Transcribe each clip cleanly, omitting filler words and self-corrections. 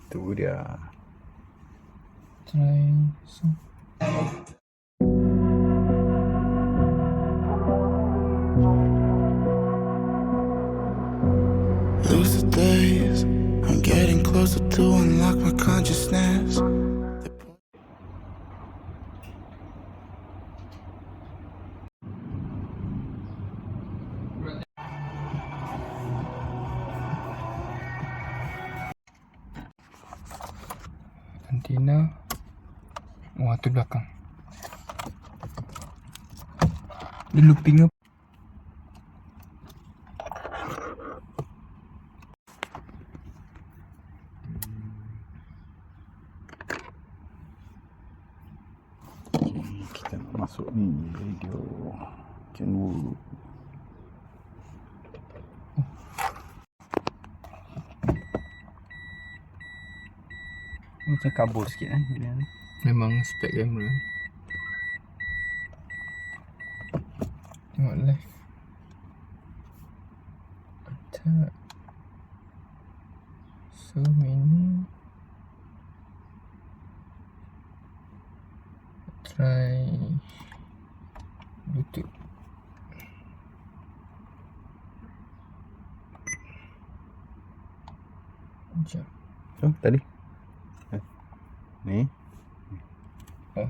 Itu dia. Try so. Lucid days, I'm getting closer to unlock my consciousness. Antenna. Wah, tu belakang. Dia looping apa? Kita nak masuk ni radio Kenwood. Macam kabur sikit bila ni. Memang spek kamera. Tengok live. Attack. So many. Try Bluetooth. Sekejap. So, tadi ni Oh.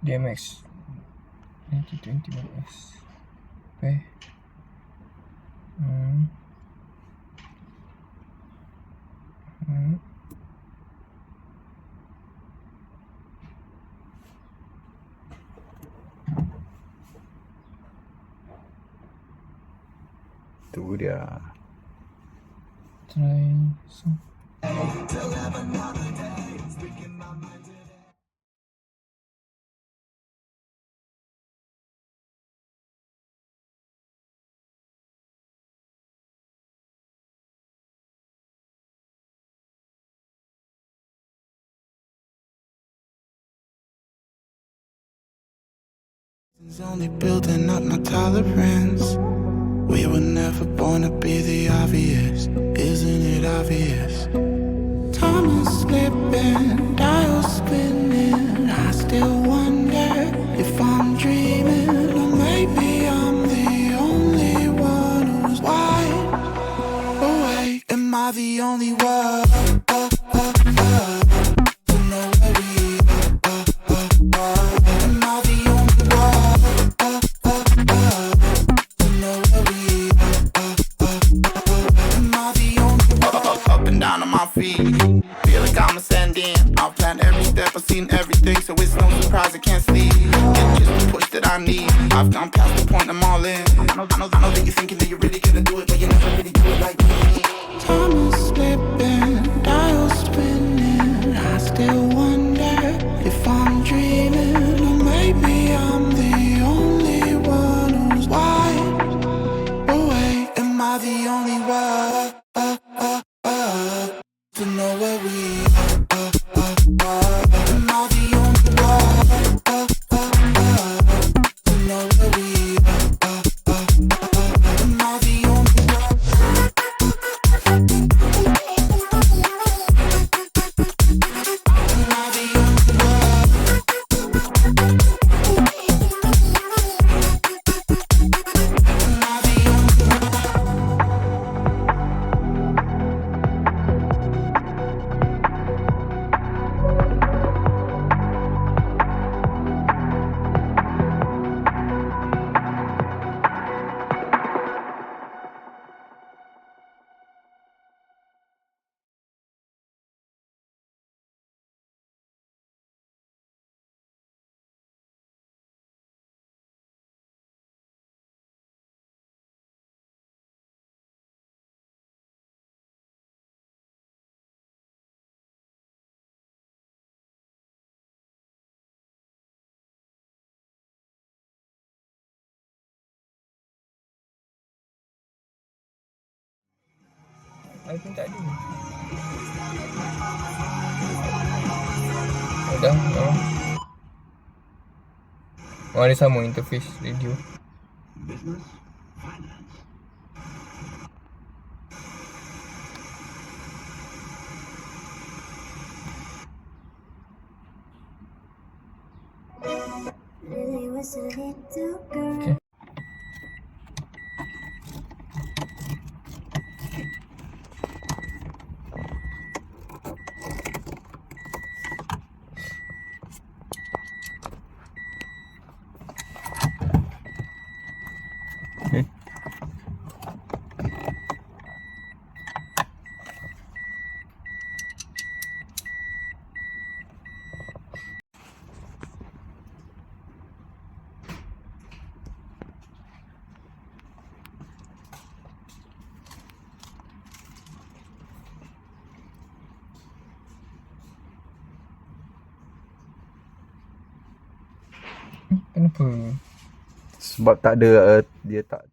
DMX9021S. Okay. Itu dia. Try so. It's only building up my tolerance. We were never born to be the obvious, isn't it obvious? Time is slipping, dials spinning. I still wonder if I'm dreaming, or maybe I'm the only one who's wide awake. Am I the only one? To know where we are. Am I the only one? To know where we are. Am I the only one? Up and down on my feet, feel like I'm ascending. I've planned every step, I've seen everything, so it's no surprise I can't sleep. It's just the push that I need. I've gone past the point, I'm all in. I know that you're thinking that you're really gonna do it, but you never really do it like me. Time is slipping, dials spinning. I still wonder if I'm dreaming, or maybe I'm the only one who's wide awake. Am I the only one to know where we are? Am I the only one to know where we are? Am I the only one? Am I the only one? Am I the only one? I pun tak ada. Dah. Oh, ada sama interface radio. Okay. Okay. Kenapa? Sebab tak ada dia tak